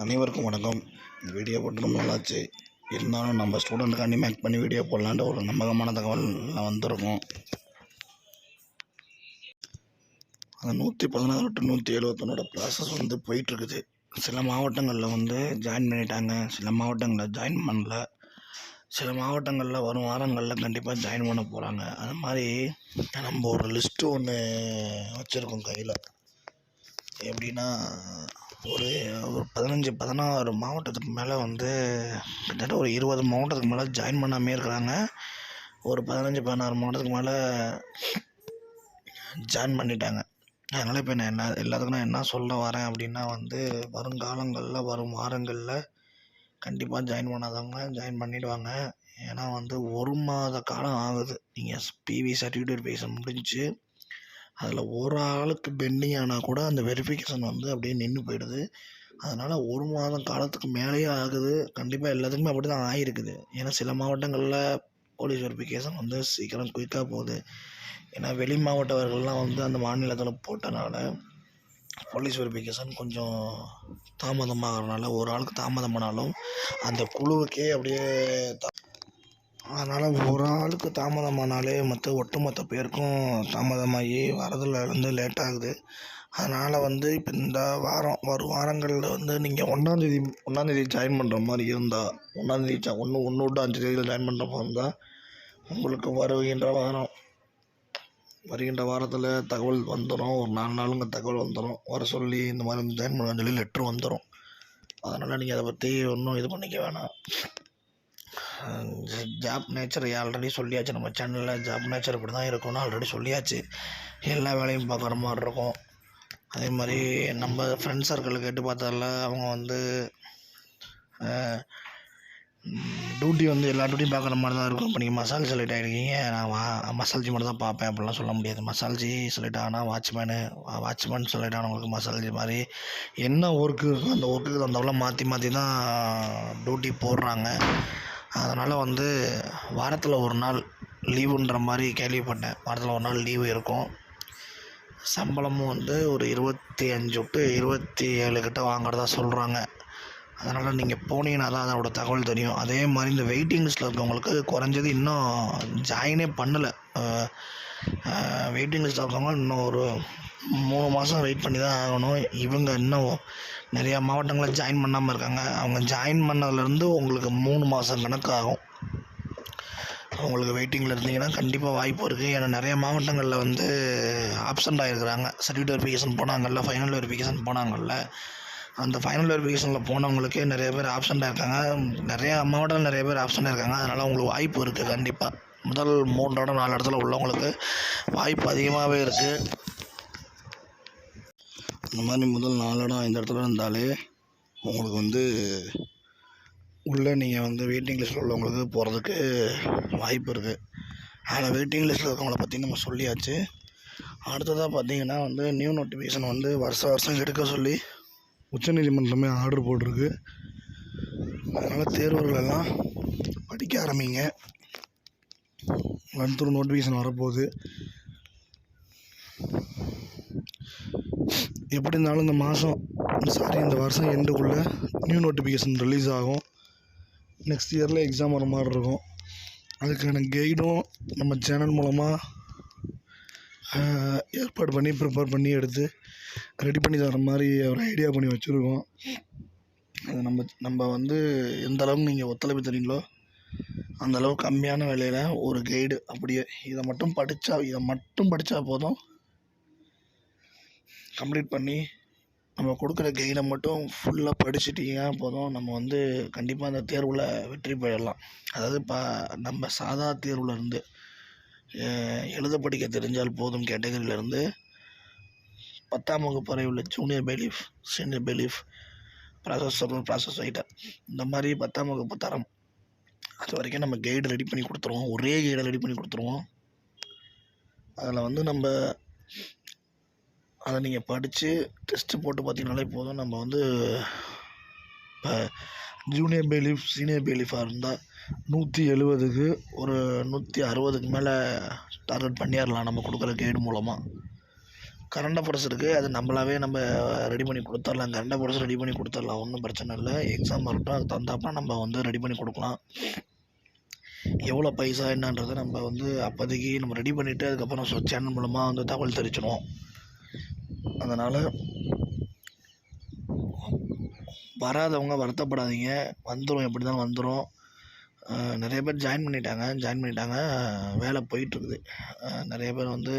அனைவருக்கும் வணக்கம். வீடியோ போட்டு ரொம்ப நல்லாச்சு. இருந்தாலும் நம்ம ஸ்டூடெண்ட்டுக்காண்டி மேக் பண்ணி வீடியோ போடலான்ற ஒரு நம்பகமான தகவல் வந்திருக்கும். அந்த 116 to 171 ப்ராசஸ் போயிட்டுருக்குது. சில மாவட்டங்களில் ஜாயின் பண்ணிட்டாங்க, சில மாவட்டங்களில் ஜாயின் பண்ணல, சில மாவட்டங்களில் வரும் வாரங்களில் கண்டிப்பாக ஜாயின் பண்ண போகிறாங்க. அது மாதிரி நம்ம ஒரு லிஸ்ட்டு ஒன்று வச்சுருக்கோம் கையில். எப்படின்னா ஒரு 15-16 மாவட்டத்துக்கு மேலே கிட்டத்தட்ட ஒரு 20 மாவட்டத்துக்கு மேலே ஜாயின் பண்ணாமே இருக்கிறாங்க. ஒரு 15-16 மாவட்டத்துக்கு மேலே ஜாயின் பண்ணிட்டாங்க. அதனால் இப்போ நான் எல்லாத்துக்கும் நான் என்ன சொல்ல வரேன் அப்படின்னா வருங்காலங்களில் வரும் வாரங்களில் கண்டிப்பாக ஜாயின் பண்ணாதவங்க ஜாயின் பண்ணிவிடுவாங்க. ஏன்னா 1 மாத காலம் ஆகுது. நீங்கள் பிவி சர்டிஃபிகேட் வெரிஃபிகேஷன் முடிஞ்சு அதில் ஒரு ஆளுக்கு பெண்டிங் ஆனால் கூட அந்த வெரிஃபிகேஷன் அப்படியே நின்று போயிடுது. அதனால் 1 மாதம் காலத்துக்கு மேலேயே ஆகுது. கண்டிப்பாக எல்லாத்துக்குமே அப்படி தான் ஆகிருக்குது. ஏன்னா சில மாவட்டங்களில் போலீஸ் வெரிஃபிகேஷன் சீக்கிரம் குயிக்காக போகுது. ஏன்னா வெளி மாவட்டவர்கள்லாம் அந்த மாநிலத்தில் போட்டனால போலீஸ் வெரிஃபிகேஷன் கொஞ்சம் தாமதமாகறனால ஒரு ஆளுக்கு தாமதம் பண்ணாலும் அந்த குழுவுக்கே அப்படியே அதனால் ஒரு ஆளுக்கு தாமதமானாலே ஒட்டுமொத்த பேருக்கும் தாமதமாகி வரதில் லேட் ஆகுது. அதனால் இப்போ இந்த வரும் வாரங்களில் நீங்கள் ஒன்றாந்தேதி ஜாயின் பண்ணுற மாதிரி இருந்தால் 1 to 5 தேதியில் ஜாயின் பண்ணுற மாதிரி இருந்தால் உங்களுக்கு வருகின்ற வாரத்தில் தகவல் வந்துடும். ஒரு 4 நாளுங்க தகவல் வந்துடும். வர சொல்லி இந்த மாதிரி ஜாயின் பண்ண சொல்லி லெட்ரு வந்துடும். அதனால் நீங்கள் அதை பற்றி ஒன்றும் இது பண்ணிக்க வேணாம். ஜாப் நேச்சர் ஆல்ரெடி சொல்லியாச்சு. நம்ம சேனலில் ஜாப் நேச்சர் இப்படி தான் இருக்கும்னு ஆல்ரெடி சொல்லியாச்சு. எல்லா வேலையும் பார்க்குற மாதிரி இருக்கும். அதே மாதிரி நம்ம ஃப்ரெண்ட்ஸ் சர்க்கிள் கேட்டு பார்த்தால அவங்க டியூட்டி எல்லா டியூட்டியும் பார்க்குற மாதிரி தான் இருக்கும். இப்போ நீங்கள் மசால் செலக்ட் ஆகிருக்கீங்க, நான் மசால்ஜி மட்டும் தான் பார்ப்பேன் அப்படிலாம் சொல்ல முடியாது. மசால்ஜி செலக்ட் ஆனால் வாட்ச்மேன் செலக்ட் ஆனவங்களுக்கு மசால்ஜி மாதிரி என்ன ஒர்க்கு இருக்கோ அந்த ஒர்க்குக்கு தகுந்தவளை மாற்றி தான் டியூட்டி போடுறாங்க. அதனால் வாரத்தில் ஒரு நாள் லீவுன்ற மாதிரி கேள்விப்பட்டேன். வாரத்தில் ஒரு நாள் லீவு இருக்கும். சம்பளமும் ஒரு 25 to 27 கிட்ட வாங்குறதா சொல்கிறாங்க. அதனால் நீங்கள் போனீங்கன்னா தான் அதோட தகவல் தெரியும். அதே மாதிரி இந்த வெயிட்டிங் லிஸ்ட்டில் இருக்கவங்களுக்கு குறைஞ்சது இன்னும் ஜாயினே பண்ணலை. வெயிட்டிங் லிஸ்ட்டில் இருக்கவங்க இன்னும் ஒரு 3 மாதம் வெயிட் பண்ணி தான் ஆகணும். இவங்க இன்னும் நிறையா மாவட்டங்களில் ஜாயின் பண்ணாமல் இருக்காங்க. அவங்க ஜாயின் பண்ணதுலேருந்து உங்களுக்கு 3 மாதம் கணக்கு ஆகும். அவங்களுக்கு வெயிட்டிங்கில் இருந்தீங்கன்னா கண்டிப்பாக வாய்ப்பு இருக்குது. ஏன்னா நிறைய மாவட்டங்களில் ஆப்சண்ட் ஆகிருக்கிறாங்க. சர்டிஃபிகேட் வெரிஃபிகேஷன் போனாங்கல்ல, ஃபைனல் வெரிஃபிகேஷன் போனாங்கல்ல, அந்த ஃபைனல் வெரிஃபிகேஷனில் போனவங்களுக்கே நிறைய பேர் ஆப்சண்டாக இருக்காங்க. நிறையா மாவட்டத்தில் நிறைய பேர் ஆப்சண்டாக இருக்காங்க. அதனால் அவங்களுக்கு வாய்ப்பு இருக்குது. கண்டிப்பாக முதல் 3 இடம் 4 இடத்துல உள்ளவங்களுக்கு வாய்ப்பு அதிகமாகவே இருக்குது. இந்த மாதிரி முதல் 4 இடம் 5 இடத்துல இருந்தாலே உங்களுக்கு உள்ளே நீங்கள் வெயிட்டிங் லிஸ்ட்டில் உள்ளவங்களுக்கு போகிறதுக்கு வாய்ப்பு இருக்குது. அதில் வெயிட்டிங் லிஸ்ட்டில் இருக்கவங்கள பற்றி நம்ம சொல்லியாச்சு. அடுத்ததாக பார்த்திங்கன்னா நியூ நோட்டிஃபிகேஷன் வருஷம் எடுக்க சொல்லி உச்சநீதிமன்றமே ஆர்டர் போட்டிருக்கு. அதனால் தேர்வர்களெல்லாம் படிக்க ஆரம்பிங்க. அடுத்த நோட்டிஃபிகேஷன் வரப்போகுது. எப்படி இருந்தாலும் இந்த வருஷம் எண்டுக்குள்ளே நியூ நோட்டிஃபிகேஷன் ரிலீஸ் ஆகும். நெக்ஸ்ட் இயரில் எக்ஸாம் வர மாதிரி இருக்கும். அதுக்கான கைடும் நம்ம சேனல் மூலமாக ஏற்பாடு பண்ணி ப்ரிப்பேர் பண்ணி எடுத்து ரெடி பண்ணி தர மாதிரி ஒரு ஐடியா பண்ணி வச்சுருக்கோம். அது நம்ம எந்த அளவுக்கு நீங்கள் ஒத்துழைப்பு தரீங்களோ அந்த அளவுக்கு கம்மியான விலையில் ஒரு கைடு அப்படியே இதை மட்டும் படித்தா போதும். கம்ப்ளீட் பண்ணி நம்ம கொடுக்குற கைடை மட்டும் ஃபுல்லாக படிச்சுட்டிங்கன்னா போதும். நம்ம கண்டிப்பாக அந்த தேர்வில் வெற்றி பெறலாம். அதாவது நம்ம சாதா தேர்வுலேருந்து எழுத படிக்க தெரிஞ்சால் போதும் கேட்டகரியிலேருந்து 10ஆம் வகுப்பு வரை உள்ள ஜூனியர் பெய்லீஃப், சீனியர் பெய்லீஃப், ப்ராசஸ் ரைட்டர், இந்த மாதிரி 10ஆம் வகுப்பு தரம் அது வரைக்கும் நம்ம கைடு ரெடி பண்ணி கொடுத்துருவோம். ஒரே கைடை ரெடி பண்ணி கொடுத்துருவோம். அதில் நம்ம அதை நீங்கள் படித்து டெஸ்ட்டு போட்டு பார்த்தீங்கனாலே போதும். நம்ம இப்போ ஜூனியர் பெய்லீஃப், சீனியர் பெய்லீஃபாக இருந்தால் 170க்கு ஒரு 160க்கு மேலே டார்கெட் பண்ணிடலாம் நம்ம கொடுக்குற கைடு மூலமாக. கரண்ட் அஃபேர்ஸ் இருக்குது. அது நம்மளாவே நம்ம ரெடி பண்ணி கொடுத்துர்லாம். கரண்ட் அஃபேர்ஸ் ரெடி பண்ணி கொடுத்துர்லாம், ஒன்றும் பிரச்சனை இல்லை. எக்ஸாம் வரட்டும், அதுக்கு தகுந்தாப்புல நம்ம வந்து ரெடி பண்ணி கொடுக்கலாம். எவ்வளோ பைசா என்னன்றதை நம்ம வந்து அப்போதைக்கு நம்ம ரெடி பண்ணிவிட்டு அதுக்கப்புறம் சேனல் மூலமாக வந்து தகவல் தெரிவிச்சிடுவோம். அதனால் வராதவங்க வருத்தப்படாதீங்க, வந்துடும், எப்படி தான் வந்துடும். நிறைய பேர் ஜாயின் பண்ணிட்டாங்க. வேலை போயிட்டுருக்குது. நிறைய பேர் வந்து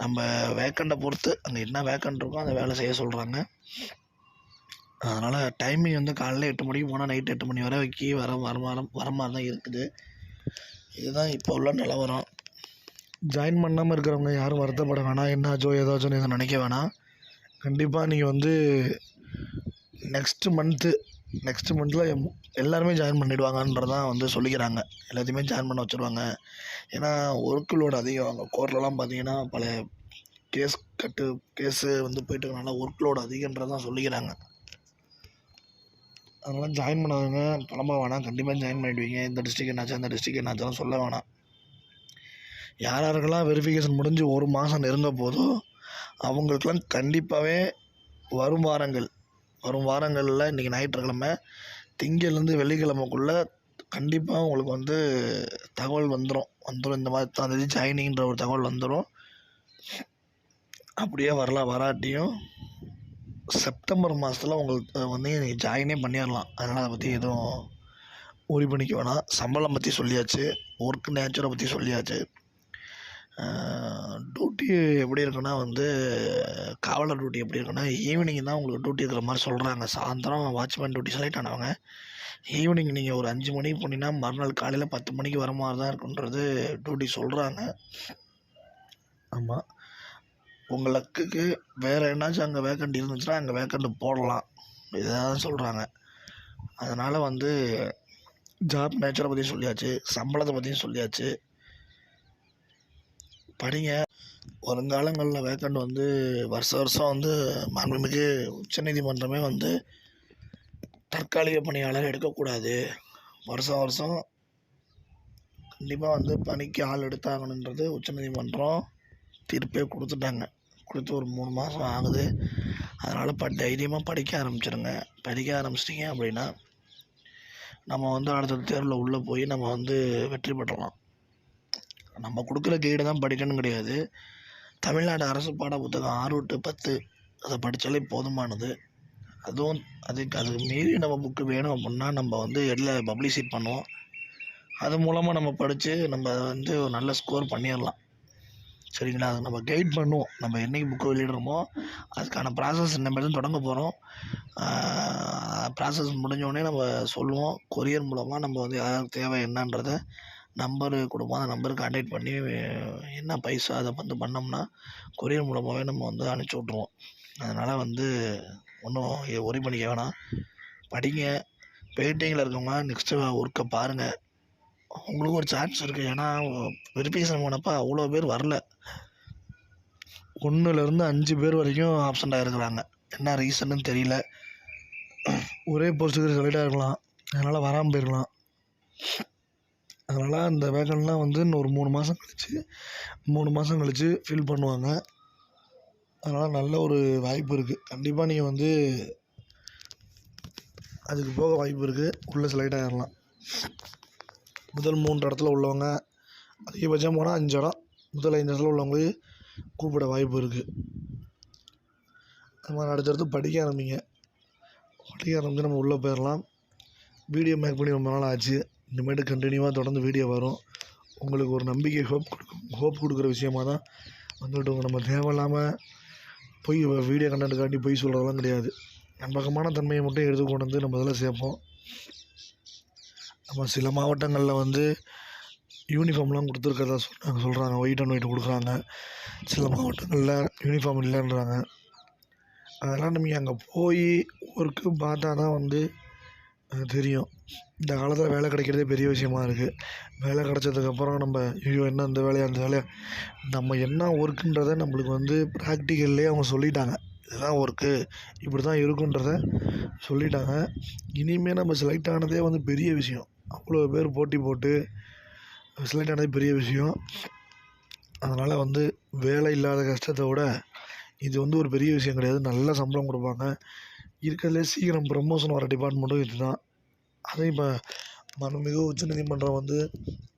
நம்ம வேக்கண்ட்டை பொறுத்து அங்கே என்ன வேக்கண்ட் இருக்கோ அந்த வேலை செய்ய சொல்கிறாங்க. அதனால் டைமிங் வந்து காலையில் 8 மணிக்கு போனால் நைட்டு 8 மணி வரைக்கும் வர மாதிரி தான் இருக்குது. இதுதான் இப்போ உள்ள நிலவரம். ஜாயின் பண்ணாமல் இருக்கிறவங்க யாரும் வருத்தப்பட வேணாம், என்னாச்சோ ஏதாச்சும் எதுவும் நினைக்க வேணாம். கண்டிப்பாக நீங்கள் வந்து நெக்ஸ்ட்டு மந்த்தில் எல்லாருமே ஜாயின் பண்ணிவிடுவாங்கன்றதான் வந்து சொல்லிக்கிறாங்க. எல்லாத்தையுமே ஜாயின் பண்ண வச்சுருவாங்க. ஏன்னா ஒர்க்கு லோடு அதிகம். அங்கே கோர்ட்லலாம் பார்த்தீங்கன்னா பல கேஸு வந்து போயிட்டு இருக்கனால ஒர்க் லோடு அதிகன்றதான் சொல்லிக்கிறாங்க. அதனால் ஜாயின் பண்ணாதவங்க கிளம்ப வேணாம், கண்டிப்பாக ஜாயின் பண்ணிவிடுவீங்க. இந்த டிஸ்ட்ரிக்ட் என்னாச்சு அந்த டிஸ்ட்ரிக்ட் என்னாச்சும் சொல்ல வேணாம். யாருக்கெல்லாம் வெரிஃபிகேஷன் முடிஞ்சு 1 மாதம் நெருங்க போதோ அவங்களுக்கெல்லாம் கண்டிப்பாகவே வரும் வாரங்களில் இன்றைக்கி ஞாயிற்றுக்கிழமை, திங்கள்லேருந்து வெள்ளிக்கிழமைக்குள்ளே கண்டிப்பாக உங்களுக்கு வந்து தகவல் வந்துடும். இந்த மாதிரி தான் தேதி ஜாயினிங்கிற ஒரு தகவல் வந்துடும். அப்படியே வராட்டியும் செப்டம்பர் மாதத்தில் உங்களுக்கு வந்து நீங்கள் ஜாயினே பண்ணிடலாம். அதனால் அதை பற்றி எதுவும் worry பண்ணிக்க வேணாம். சம்பளம் பற்றி சொல்லியாச்சு, ஒர்க் நேச்சரை பற்றி சொல்லியாச்சு. டியூட்டி எப்படி இருக்குன்னா வந்து காவலர் டியூட்டி எப்படி இருக்குன்னா ஈவினிங் தான் உங்களுக்கு டியூட்டி இருக்கிற மாதிரி சொல்கிறாங்க. சாயந்தரம் வாட்ச்மேன் டியூட்டி செலக்ட் ஆனவங்க ஈவினிங் நீங்கள் ஒரு 5 மணிக்கு போனீங்கன்னா மறுநாள் காலையில் 10 மணிக்கு வர மாதிரி தான் இருக்குன்றது டியூட்டி சொல்கிறாங்க. ஆமாம், உங்கள் லக்குக்கு வேறு என்னாச்சும் அங்கே வேக்கண்ட் இருந்துச்சுன்னா அங்கே வேக்கண்ட் போடலாம், இதான் சொல்கிறாங்க. அதனால் வந்து ஜாப் நேச்சரை பற்றி சொல்லியாச்சு, சம்பளத்தை பற்றியும் சொல்லியாச்சு. படிங்க. வருங்காலங்களில் வேக்கண்ட் வந்து வருஷம் வந்து மாண்புமிகு உச்சநீதிமன்றமே வந்து தற்காலிக பணியாளர் எடுக்கக்கூடாது, வருஷம் கண்டிப்பாக வந்து பணிக்கு ஆள் எடுத்தாகணுன்றது உச்சநீதிமன்றம் தீர்ப்பே கொடுத்துட்டாங்க. கொடுத்து ஒரு 3 மாதம் ஆகுது. அதனால் தைரியமாக படிக்க ஆரம்பிச்சிட்டிங்க அப்படின்னா நம்ம வந்து அடுத்த தேர்வில் உள்ளே போய் நம்ம வந்து வெற்றி பெற்றலாம். நம்ம கொடுக்குற கைடு தான் படிக்கணும் கிடையாது. தமிழ்நாடு அரசு பாட புத்தகம் 6 to 10 அதை படித்தாலே போதுமானது. அதுவும் அதுக்கு மீறி நம்ம புக்கு வேணும் அப்படின்னா நம்ம வந்து இடையில பப்ளிஷிட் பண்ணுவோம். அது மூலமாக நம்ம படித்து நம்ம வந்து ஒரு நல்ல ஸ்கோர் பண்ணிடலாம். சரிங்களா? அதை நம்ம கைட் பண்ணுவோம். நம்ம என்றைக்கு புக்கு வெளியிடுறோமோ அதுக்கான ப்ராசஸ் நம்ம தான் தொடங்க போகிறோம். ப்ராசஸ் முடிஞ்சோடனே நம்ம சொல்லுவோம். கொரியர் மூலமாக நம்ம வந்து யாருக்கு தேவை என்னன்றதை நம்பரு கொடுப்போம். அந்த நம்பருக்கு கான்டாக்ட் பண்ணி என்ன பைசா அதை வந்து பண்ணோம்னா கொரியர் மூலமாகவே நம்ம வந்து அனுப்பிச்சி விட்ருவோம். அதனால் வந்து ஒன்றும் worry பண்ணிக்க வேணாம். படிங்க. வெயிட்டிங்கில் இருக்கவங்க நெக்ஸ்ட்டு ஒர்க்கை பாருங்கள். உங்களுக்கு ஒரு சான்ஸ் இருக்குது. ஏன்னா வெரிஃபிகேஷன் போனப்போ அவ்வளோ பேர் வரல. 1லேருந்து 5 பேர் வரைக்கும் ஆப்சண்ட் ஆகிருக்கிறாங்க. என்ன ரீசன்னு தெரியல. ஒரே போஸ்ட்டுக்கு செலக்ட் ஆகிருக்கலாம், அதனால் வராமல் போயிருக்கலாம். அதனால் அந்த வேக்கன்ட்லாம் வந்து இன்னும் ஒரு 3 மாதம் கழித்து ஃபில் பண்ணுவாங்க. அதனால் நல்ல ஒரு வாய்ப்பு இருக்குது. கண்டிப்பாக நீங்கள் வந்து அதுக்கு போக வாய்ப்பு இருக்குது. உள்ளே செலக்ட் ஆகிடலாம். முதல் 3 இடத்துல உள்ளவங்க அதிகபட்சம் போனால் 5 இடம், முதல் 5 இடத்துல உள்ளவங்களுக்கு கூப்பிட வாய்ப்பு இருக்குது. அது மாதிரி அடுத்தடுத்து படிக்க ஆரம்பித்து நம்ம உள்ளே போயிடலாம். வீடியோ மேக் பண்ணி ரொம்ப நாள் ஆச்சு. இனிமேட்டு கண்டினியூவாக தொடர்ந்து வீடியோ வரும். உங்களுக்கு ஒரு நம்பிக்கை ஹோப் கொடுக்குற விஷயமாக தான் வந்துவிட்டோங்க. நம்ம தேவையில்லாமல் வீடியோ கண்டென்ட்டுக்காண்டி பொய் சொல்கிறதெல்லாம் கிடையாது. நம்பகமான தன்மையை மட்டும் எடுத்து கொண்டு வந்து நம்ம இதில் சேர்ப்போம். நம்ம சில மாவட்டங்களில் வந்து யூனிஃபார்ம்லாம் கொடுத்துருக்கறதா சொல்கிறாங்க. ஒயிட் அண்ட் ஒயிட் கொடுக்குறாங்க. சில மாவட்டங்களில் யூனிஃபார்ம் இல்லைன்றாங்க. அதெல்லாம் நீங்கள் அங்கே போய் ஒர்க்கு பார்த்தா தான் வந்து தெரியும். இந்த காலத்தில் வேலை கிடைக்கிறதே பெரிய விஷயமா இருக்குது. வேலை கிடச்சதுக்கப்புறம் நம்ம ஐயோ என்ன இந்த வேலையா அந்த வேலையா, நம்ம என்ன ஒர்க்குன்றதை நம்மளுக்கு வந்து ப்ராக்டிக்கல்லே அவங்க சொல்லிட்டாங்க. இதுதான் ஒர்க்கு, இப்படி தான் இருக்குன்றத சொல்லிட்டாங்க. இனிமேல் நம்ம செலக்ட் ஆனதே வந்து பெரிய விஷயம். அவ்வளோ பேர் போட்டி போட்டு செலக்ட் ஆனதே பெரிய விஷயம். அதனால் வந்து வேலை இல்லாத கஷ்டத்தை விட இது வந்து ஒரு பெரிய விஷயம் கிடையாது. நல்ல சம்பளம் கொடுப்பாங்க. இருக்கிறதுலே சீக்கிரம் ப்ரமோஷன் வர டிபார்ட்மெண்ட்டும் இதுதான். அதுவும் இப்போ மாண்புமிகு உச்சநீதிமன்றம் வந்து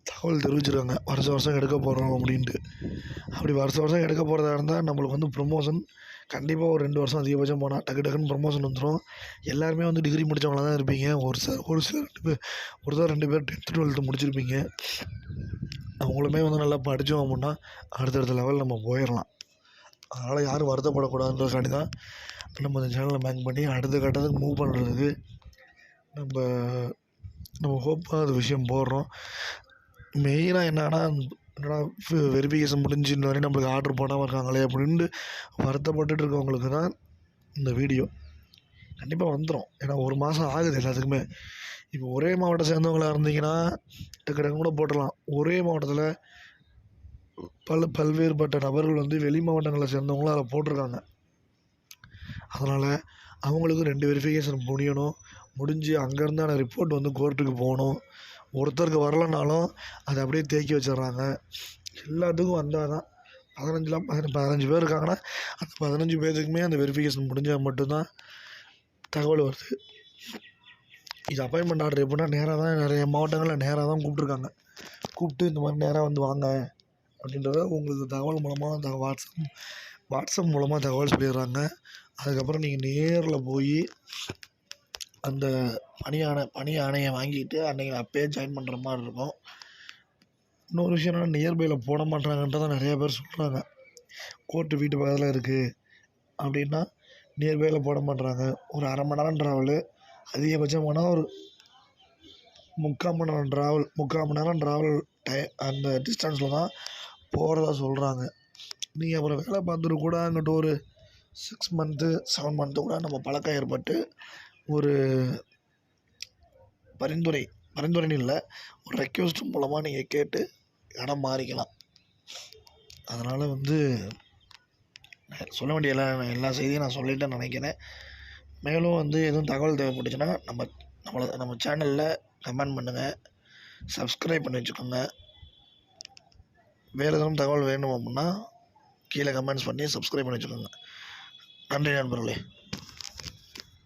தகவல் தெரிவிச்சிருக்காங்க, வருஷம் வருஷம் எடுக்க போகிறோம் அப்படின்ட்டு. அப்படி வருஷம் வருஷம் எடுக்க போகிறதா இருந்தால் நம்மளுக்கு வந்து ப்ரொமோஷன் கண்டிப்பாக ஒரு 2 வருஷம் அதிகபட்சம் போனால் டக்குன்னு ப்ரொமோஷன் வந்துடும். எல்லாருமே வந்து டிகிரி முடித்தவங்களா தான் இருப்பீங்க. ஒரு சிலர் 2 பேர், ஒருத்தர் 2 பேர் 10th 12th முடிச்சிருப்பீங்க. அவங்களுமே வந்து நல்லா படித்தோம் அப்படின்னா அடுத்தடுத்த லெவல் நம்ம போயிடலாம். அதனால் யாரும் வருத்தப்படக்கூடாதுன்றதுக்காண்டி தான் நம்ம இந்த சேனலை மேக் பண்ணி அடுத்த கட்டத்துக்கு மூவ் பண்ணுறதுக்கு நம்ம ஹோப்பாக அது விஷயம் போடுறோம். மெயினாக என்னன்னா வெரிஃபிகேஷன் முடிஞ்சு இந்த வரையும் நம்மளுக்கு ஆர்டர் போடாமல் இருக்காங்களே அப்படின்ட்டு வருத்தப்பட்டுட்டு இருக்கவங்களுக்கு தான் இந்த வீடியோ. கண்டிப்பாக வந்துடும். ஏன்னா ஒரு மாதம் ஆகுது எல்லாத்துக்குமே. இப்போ ஒரே மாவட்டம் சேர்ந்தவங்களாக இருந்தீங்கன்னா டக்கு கூட போட்டுடலாம். ஒரே மாவட்டத்தில் பல்வேறுபட்ட நபர்கள் வந்து வெளி மாவட்டங்களை சேர்ந்தவங்களும் அதில் போட்டிருக்காங்க. அதனால் அவங்களுக்கு 2 வெரிஃபிகேஷன் முடிஞ்சு அங்கேருந்தான ரிப்போர்ட் வந்து கோர்ட்டுக்கு போகணும். ஒருத்தருக்கு வரலைனாலும் அதை அப்படியே தேக்கி வச்சிடுறாங்க. எல்லாத்துக்கும் வந்தால் தான் 15 பேர் இருக்காங்கன்னா அந்த 15 பேர்த்துக்குமே அந்த வெரிஃபிகேஷன் முடிஞ்சால் மட்டும்தான் தகவல் வருது. இது அப்பாயின்மெண்ட் ஆர்டர் எப்படின்னா நேராக தான் நிறைய மாவட்டங்களில் நேராக தான் கூப்பிட்டு இந்த மாதிரி நேராக வந்து வாங்க அப்படின்றத உங்களுக்கு தகவல் மூலமாக வாட்ஸ்அப் மூலமாக தகவல் சொல்லிடுறாங்க. அதுக்கப்புறம் நீங்கள் நேரில் போய் அந்த பணி ஆணையை வாங்கிட்டு அன்றைக்கி அப்போயே ஜாயின் பண்ணுற மாதிரி இருக்கும். இன்னொரு விஷயம் என்னென்னா நியர்பையில் போட மாட்டாங்கன்றதான் நிறையா பேர் சொல்கிறாங்க. கோர்ட்டு வீட்டு பக்கத்தில் இருக்குது அப்படின்னா நியர்பையில் போட மாட்றாங்க. ஒரு அரை மணி நேரம் ட்ராவலு, அதிகபட்சம் போனால் ஒரு 3/4 மணி நேரம் ட்ராவல் அந்த டிஸ்டன்ஸில் தான் போகிறதா சொல்கிறாங்க. நீங்கள் அப்புறம் வேலை பார்த்துட்டு கூட அங்கிட்ட ஒரு 6 மந்த்து 7 மந்த்து கூட நம்ம பழக்கம் ஏற்பட்டு ஒரு பரிந்துரைன்னு இல்லை, ஒரு ரெக்வெஸ்ட் மூலமாக நீங்கள் கேட்டு இடம் மாறிக்கலாம். அதனால் வந்து சொல்ல வேண்டிய எல்லா செய்தியும் நான் சொல்லிட்டேன்னு நினைக்கிறேன். மேலும் வந்து எதுவும் தகவல் தேவைப்பட்டுச்சுன்னா நம்ம சேனலில் கமெண்ட் பண்ணுங்கள், சப்ஸ்கிரைப் பண்ணி வச்சுக்கோங்க. வேறு எதுவும் தகவல் வேணும் அப்படின்னா கீழே கமெண்ட்ஸ் பண்ணி சப்ஸ்கிரைப் பண்ணி வச்சுக்கோங்க. நன்றி நண்பர்களே.